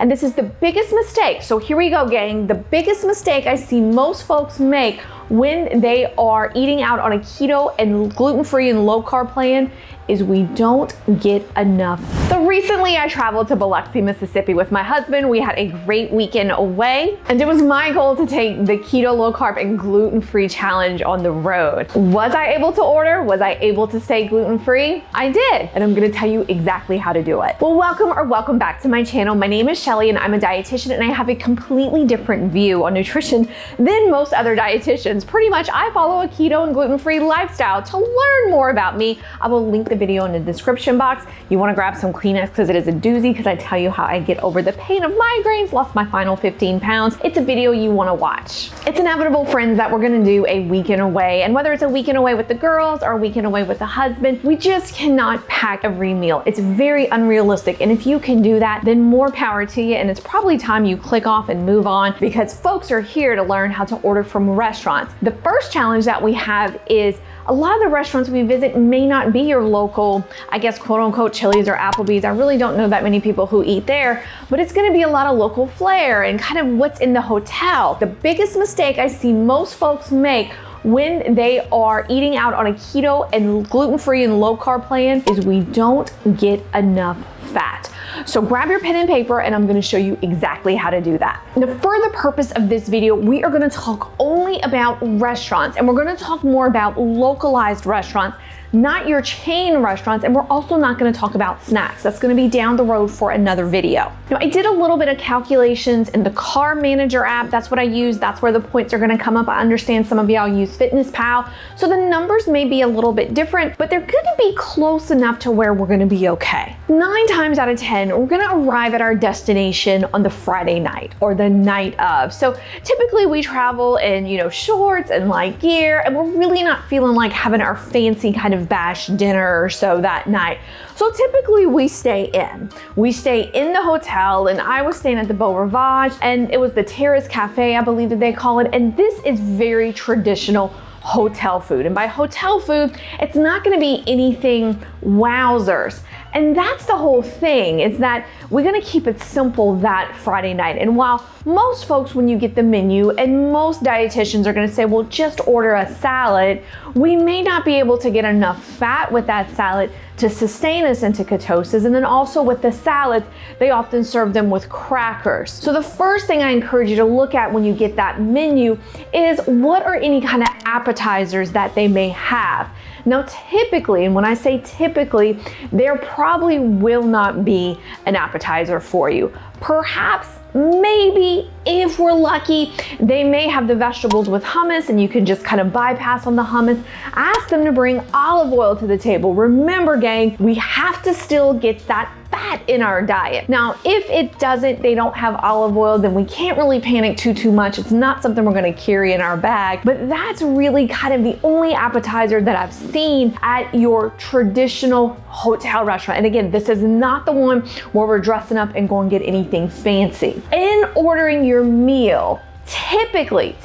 And this is the biggest mistake. So here we go, gang. The biggest mistake I see most folks make when they are eating out on a keto and gluten-free and low-carb plan is we don't get enough. So recently I traveled to Biloxi, Mississippi with my husband. We had a great weekend away, and it was my goal to take the keto, low carb, and gluten-free challenge on the road. Was I able to order? Was I able to stay gluten-free? I did, and I'm gonna tell you exactly how to do it. Well, welcome back to my channel. My name is Shelly, and I'm a dietitian, and I have a completely different view on nutrition than most other dietitians. Pretty much, I follow a keto and gluten-free lifestyle. To learn more about me, I will link the video in the description box. You want to grab some Kleenex because it is a doozy, because I tell you how I get over the pain of migraines, lost my final 15 pounds. It's a video you want to watch. It's inevitable, friends, that we're going to do a weekend away, and whether it's a weekend away with the girls or a weekend away with the husband, we just cannot pack every meal. It's very unrealistic, and if you can do that, then more power to you, and it's probably time you click off and move on, because folks are here to learn how to order from restaurants. The first challenge that we have is a lot of the restaurants we visit may not be your local, I guess, quote unquote, Chili's or Applebee's. I really don't know that many people who eat there, but it's gonna be a lot of local flair and kind of what's in the hotel. The biggest mistake I see most folks make when they are eating out on a keto and gluten-free and low carb plan is we don't get enough fat. So grab your pen and paper, and I'm gonna show you exactly how to do that. Now, for the purpose of this video, we are gonna talk only about restaurants, and we're gonna talk more about localized restaurants, not your chain restaurants, and we're also not gonna talk about snacks. That's gonna be down the road for another video. Now, I did a little bit of calculations in the Carb Manager app. That's what I use. That's where the points are gonna come up. I understand some of y'all use FitnessPal, so the numbers may be a little bit different, but they're gonna be close enough to where we're gonna be okay. 9 times out of 10, we're gonna arrive at our destination on the Friday night or the night of. So typically we travel in, shorts and light gear, and we're really not feeling like having our fancy kind of bash dinner or so that night. So typically we stay in. We stay in the hotel, and I was staying at the Beau Rivage, and it was the Terrace Cafe, I believe that they call it, and this is very traditional hotel food. And by hotel food, it's not gonna be anything wowzers. And that's the whole thing, is that we're gonna keep it simple that Friday night. And while most folks, when you get the menu, and most dietitians are gonna say, well, just order a salad, we may not be able to get enough fat with that salad to sustain us into ketosis. And then also with the salads, they often serve them with crackers. So the first thing I encourage you to look at when you get that menu is what are any kind of appetizers that they may have. Now, typically, and when I say typically, there probably will not be an appetizer for you. Perhaps, maybe, if we're lucky, they may have the vegetables with hummus, and you can just kind of bypass on the hummus. Ask them to bring olive oil to the table. Remember, gang, we have to still get that fat in our diet. Now, if it doesn't, they don't have olive oil, then we can't really panic too much. It's not something we're gonna carry in our bag, but that's really kind of the only appetizer that I've seen at your traditional hotel restaurant. And again, this is not the one where we're dressing up and going to get anything fancy. In ordering your meal, typically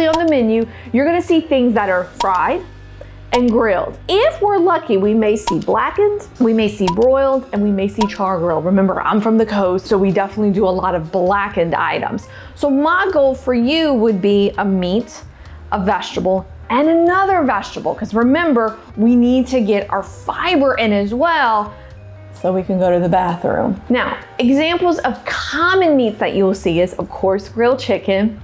on the menu, you're gonna see things that are fried and grilled. If we're lucky, we may see blackened, we may see broiled, and we may see char grilled. Remember, I'm from the coast, so we definitely do a lot of blackened items. So my goal for you would be a meat, a vegetable, and another vegetable, because remember, we need to get our fiber in as well, so we can go to the bathroom. Now, examples of common meats that you'll see is, of course, grilled chicken.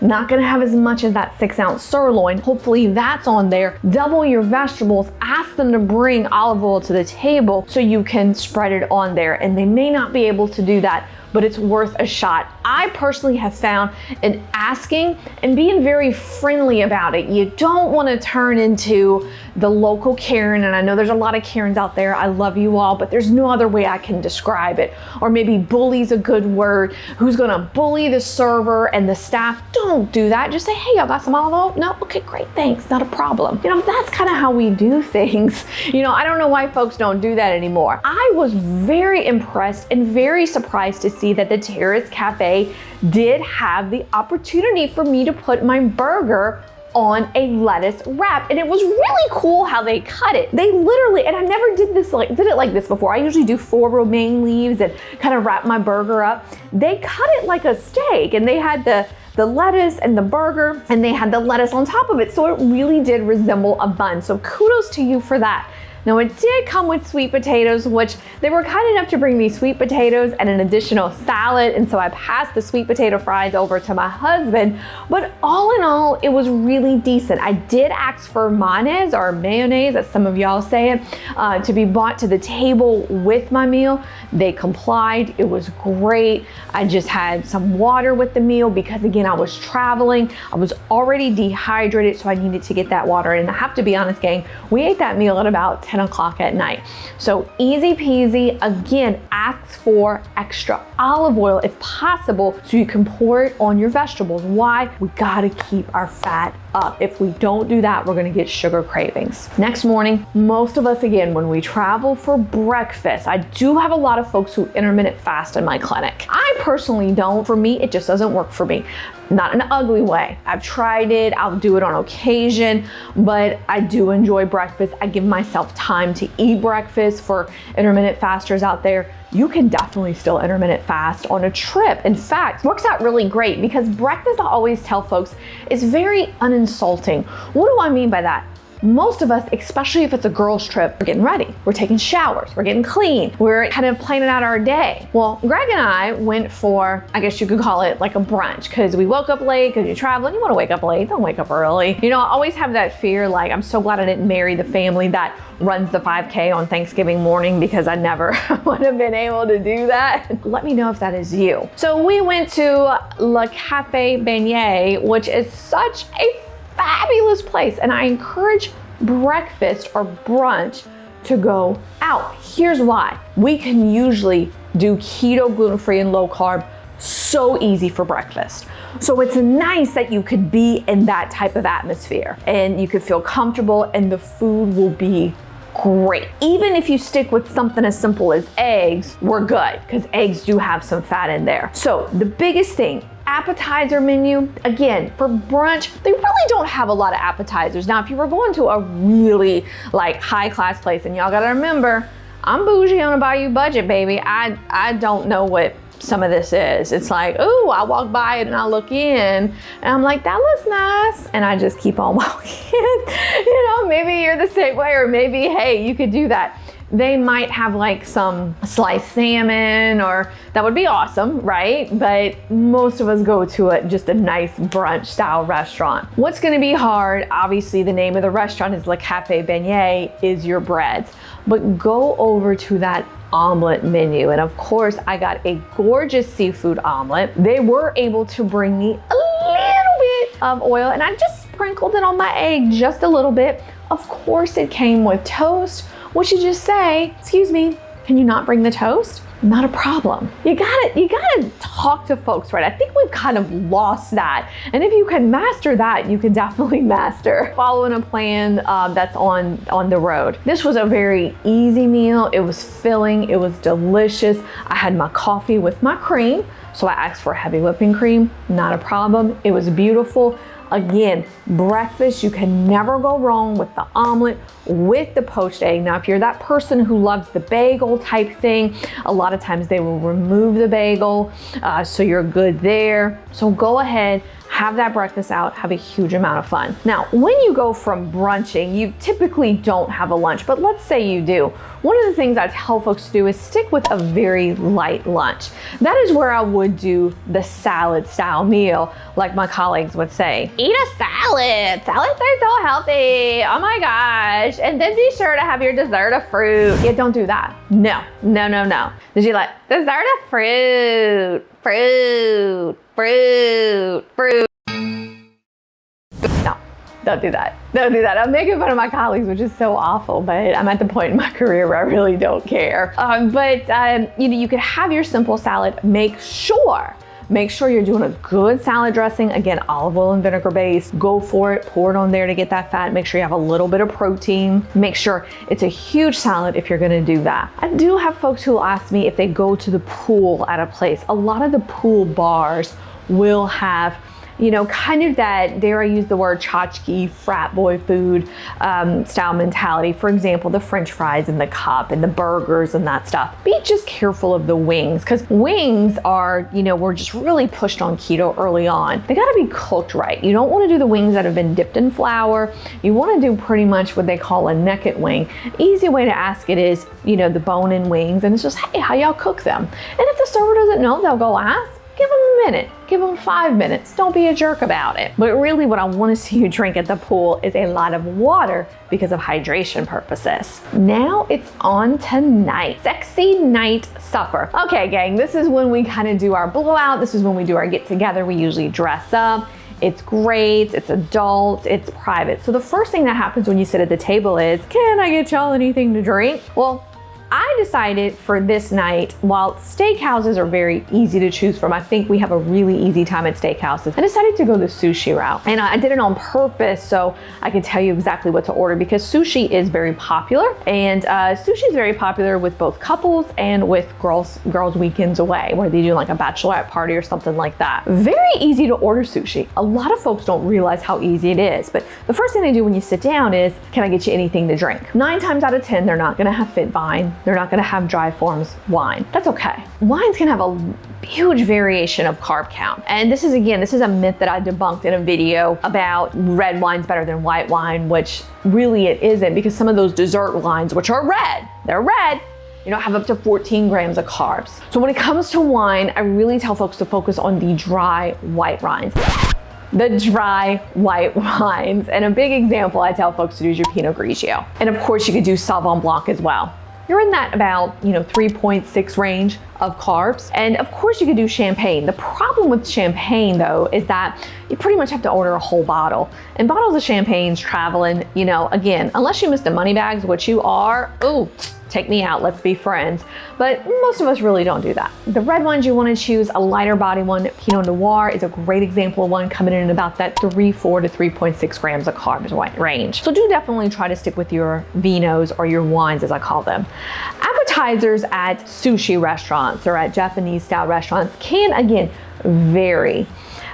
Not gonna have as much as that 6-ounce sirloin. Hopefully that's on there. Double your vegetables. Ask them to bring olive oil to the table so you can spread it on there. And they may not be able to do that, but it's worth a shot. I personally have found in asking and being very friendly about it, you don't want to turn into the local Karen, and I know there's a lot of Karens out there, I love you all, but there's no other way I can describe it. Or maybe bully's a good word, who's gonna bully the server and the staff. Don't do that. Just say, hey, y'all got some olive oil? No? Okay, great, thanks, not a problem. That's kind of how we do things. I don't know why folks don't do that anymore. I was very impressed and very surprised to see that the Terrace Cafe did have the opportunity for me to put my burger on a lettuce wrap. And it was really cool how they cut it. They literally, and I never did it like this before. I usually do 4 romaine leaves and kind of wrap my burger up. They cut it like a steak, and they had the lettuce and the burger, and they had the lettuce on top of it. So it really did resemble a bun. So kudos to you for that. Now it did come with sweet potatoes, which they were kind enough to bring me sweet potatoes and an additional salad. And so I passed the sweet potato fries over to my husband. But all in all, it was really decent. I did ask for mayonnaise, or mayonnaise, as some of y'all say it, to be brought to the table with my meal. They complied. It was great. I just had some water with the meal because, again, I was traveling. I was already dehydrated, so I needed to get that water. And I have to be honest, gang, we ate that meal at about 10 o'clock at night. So easy peasy. Again, ask for extra olive oil if possible so you can pour it on your vegetables. Why? We gotta keep our fat up. If we don't do that, we're gonna get sugar cravings. Next morning, most of us, again, when we travel for breakfast, I do have a lot of folks who intermittent fast in my clinic. I personally don't. For me, it just doesn't work for me. Not in an ugly way. I've tried it, I'll do it on occasion, but I do enjoy breakfast. I give myself time to eat breakfast. For intermittent fasters out there, you can definitely still intermittent fast on a trip. In fact, works out really great because breakfast, I always tell folks, is very uninsulting. What do I mean by that? Most of us, especially if it's a girls' trip, we're getting ready. We're taking showers. We're getting clean. We're kind of planning out our day. Well, Greg and I went for, I guess you could call it like a brunch, because we woke up late, because you travel and you want to wake up late. Don't wake up early. You know, I always have that fear, like, I'm so glad I didn't marry the family that runs the 5K on Thanksgiving morning, because I never would have been able to do that. Let me know if that is you. So we went to Le Café Beignet, which is such a fabulous place, and I encourage breakfast or brunch to go out. Here's why. We can usually do keto, gluten-free, and low carb so easy for breakfast. So it's nice that you could be in that type of atmosphere and you could feel comfortable, and the food will be great. Even if you stick with something as simple as eggs, we're good, because eggs do have some fat in there. So the biggest thing, appetizer menu, again, for brunch, they really don't have a lot of appetizers. Now, if you were going to a really like high class place, and y'all gotta remember, I'm bougie on a Bayou budget, baby. I don't know what some of this is. It's like, oh, I walk by it and I look in and I'm like, that looks nice. And I just keep on walking. You know, maybe you're the same way, or maybe, hey, you could do that. They might have like some sliced salmon, or that would be awesome, right? But most of us go to just a nice brunch style restaurant. What's gonna be hard, obviously the name of the restaurant is Le Café Beignet, is your breads. But go over to that omelet menu. And of course, I got a gorgeous seafood omelet. They were able to bring me a little bit of oil, and I just sprinkled it on my egg just a little bit. Of course, it came with toast, which you just say, excuse me, can you not bring the toast? Not a problem. You gotta talk to folks, right? I think we've kind of lost that. And if you can master that, you can definitely master following a plan that's on the road. This was a very easy meal. It was filling, it was delicious. I had my coffee with my cream, so I asked for heavy whipping cream, not a problem. It was beautiful. Again, breakfast, you can never go wrong with the omelet, with the poached egg. Now, if you're that person who loves the bagel type thing, a lot of times they will remove the bagel, so you're good there. So go ahead, have that breakfast out, have a huge amount of fun. Now, when you go from brunching, you typically don't have a lunch, but let's say you do. One of the things I tell folks to do is stick with a very light lunch. That is where I would do the salad style meal, like my colleagues would say. Eat a salad. Salads are so healthy. Oh my gosh. And then be sure to have your dessert of fruit. Yeah, don't do that. No. Did you like dessert of fruit? Fruit. No, don't do that. Don't do that. I'm making fun of my colleagues, which is so awful, but I'm at the point in my career where I really don't care. You could have your simple salad. Make sure you're doing a good salad dressing. Again, olive oil and vinegar based. Go for it. Pour it on there to get that fat. Make sure you have a little bit of protein. Make sure it's a huge salad if you're gonna do that. I do have folks who ask me if they go to the pool at a place. A lot of the pool bars will have kind of that, dare I use the word, tchotchke, frat boy food style mentality. For example, the French fries in the cup and the burgers and that stuff. Be just careful of the wings, because wings are, we're just really pushed on keto early on. They gotta be cooked right. You don't wanna do the wings that have been dipped in flour. You wanna do pretty much what they call a naked wing. Easy way to ask it is, the bone-in wings, and it's just, hey, how y'all cook them? And if the server doesn't know, they'll go ask. Give them a minute, give them 5 minutes. Don't be a jerk about it. But really what I want to see you drink at the pool is a lot of water because of hydration purposes. Now it's on tonight. Sexy night supper. Okay, gang, this is when we kind of do our blowout. This is when we do our get together. We usually dress up. It's great, it's adult, it's private. So the first thing that happens when you sit at the table is, can I get y'all anything to drink? Well, I decided for this night, while steakhouses are very easy to choose from, I think we have a really easy time at steakhouses, I decided to go the sushi route. And I did it on purpose so I could tell you exactly what to order, because sushi is very popular, and sushi is very popular with both couples and with girls weekends away, where they do like a bachelorette party or something like that. Very easy to order sushi. A lot of folks don't realize how easy it is, but the first thing they do when you sit down is, can I get you anything to drink? 9 times out of 10, they're not gonna have fit vine. They're not gonna have dry forms wine. That's okay. Wines can have a huge variation of carb count. And this is a myth that I debunked in a video about red wine's better than white wine, which really it isn't, because some of those dessert wines, which are red, they're red, have up to 14 grams of carbs. So when it comes to wine, I really tell folks to focus on the dry white wines. The dry white wines. And a big example I tell folks to do is your Pinot Grigio. And of course you could do Sauvignon Blanc as well. You're in that about 3.6 range of carbs. And of course you could do champagne. The problem with champagne though is that you pretty much have to order a whole bottle. And bottles of champagne's traveling, again, unless you missed the money bags, which you are, ooh, take me out, let's be friends. But most of us really don't do that. The red ones you want to choose, a lighter body one. Pinot Noir is a great example of one coming in about that 3.4 to 3.6 grams of carbs range. So do definitely try to stick with your vinos or your wines, as I call them. Appetizers at sushi restaurants or at Japanese style restaurants can, again, vary.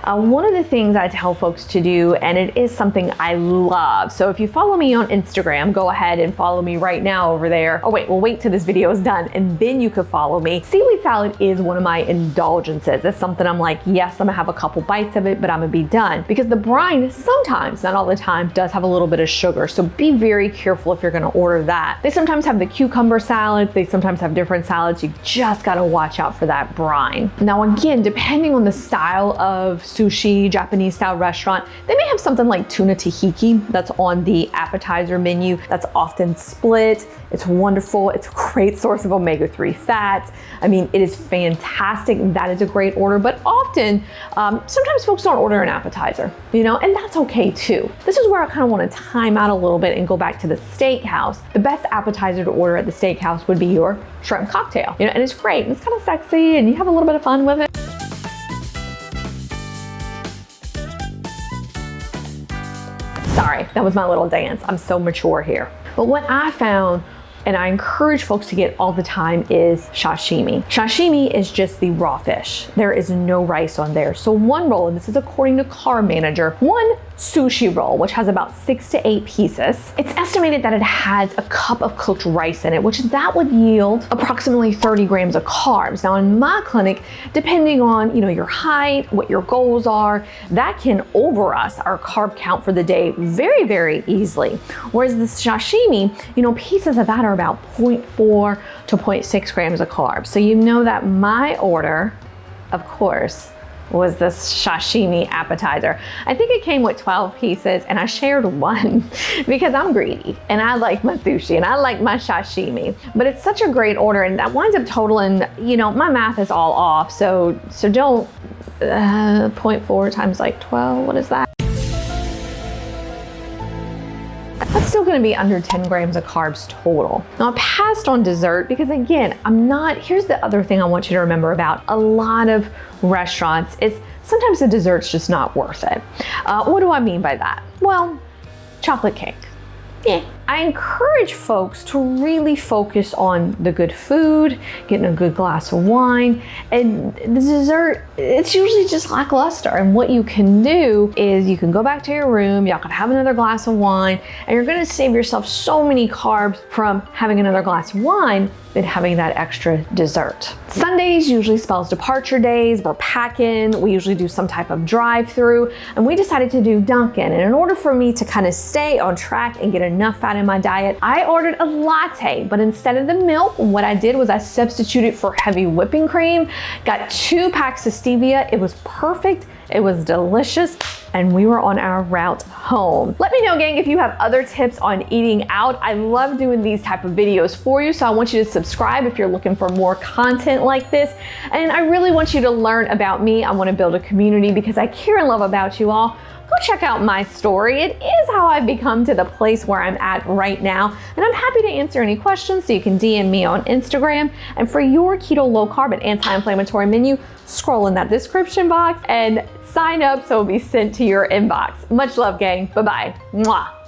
One of the things I tell folks to do, and it is something I love. So if you follow me on Instagram, go ahead and follow me right now over there. Oh wait, we'll wait till this video is done and then you could follow me. Seaweed salad is one of my indulgences. It's something I'm like, yes, I'm gonna have a couple bites of it, but I'm gonna be done. Because the brine sometimes, not all the time, does have a little bit of sugar. So be very careful if you're gonna order that. They sometimes have the cucumber salads. They sometimes have different salads. You just gotta watch out for that brine. Now again, depending on the style of sushi, Japanese style restaurant, they may have something like tuna tahiki that's on the appetizer menu that's often split. It's wonderful. It's a great source of omega-3 fats. I mean, it is fantastic. That is a great order, but often, sometimes folks don't order an appetizer, and that's okay too. This is where I kind of want to time out a little bit and go back to the steakhouse. The best appetizer to order at the steakhouse would be your shrimp cocktail, and it's great. And it's kind of sexy and you have a little bit of fun with it. Sorry, that was my little dance. I'm so mature here. But what I found, and I encourage folks to get all the time, is sashimi. Sashimi is just the raw fish. There is no rice on there. So one roll, and this is according to Carb Manager, one sushi roll, which has about 6 to 8 pieces. It's estimated that it has a cup of cooked rice in it, which that would yield approximately 30 grams of carbs. Now in my clinic, depending on your height, what your goals are, that can over us our carb count for the day very, very easily. Whereas the sashimi, pieces of that are about 0.4 to 0.6 grams of carbs. So that my order, of course, was this sashimi appetizer. I think it came with 12 pieces and I shared one because I'm greedy and I like my sushi and I like my sashimi. But it's such a great order, and that winds up totaling, my math is all off. So don't, 0.4 times like 12, what is that? That's still gonna be under 10 grams of carbs total. Now I passed on dessert because again, here's the other thing I want you to remember about a lot of restaurants is sometimes the dessert's just not worth it. What do I mean by that? Well, chocolate cake. Yeah, I encourage folks to really focus on the good food, getting a good glass of wine, and the dessert, it's usually just lackluster. And what you can do is you can go back to your room, y'all can have another glass of wine, and you're gonna save yourself so many carbs from having another glass of wine than having that extra dessert. Sundays usually spells departure days. We're packing, we usually do some type of drive-through, and we decided to do Dunkin'. And in order for me to kind of stay on track and get enough fat in my diet, I ordered a latte, but instead of the milk, what I did was I substituted for heavy whipping cream, got 2 packs of stevia. It was perfect, it was delicious, and we were on our route home. Let me know, gang, if you have other tips on eating out. I love doing these type of videos for you, so I want you to subscribe if you're looking for more content like this. And I really want you to learn about me. I want to build a community because I care and love about you all. Go check out my story. It is how I've become to the place where I'm at right now. And I'm happy to answer any questions, so you can DM me on Instagram. And for your keto, low carb, and anti-inflammatory menu, scroll in that description box and sign up so it'll be sent to your inbox. Much love, gang. Bye-bye. Mwah.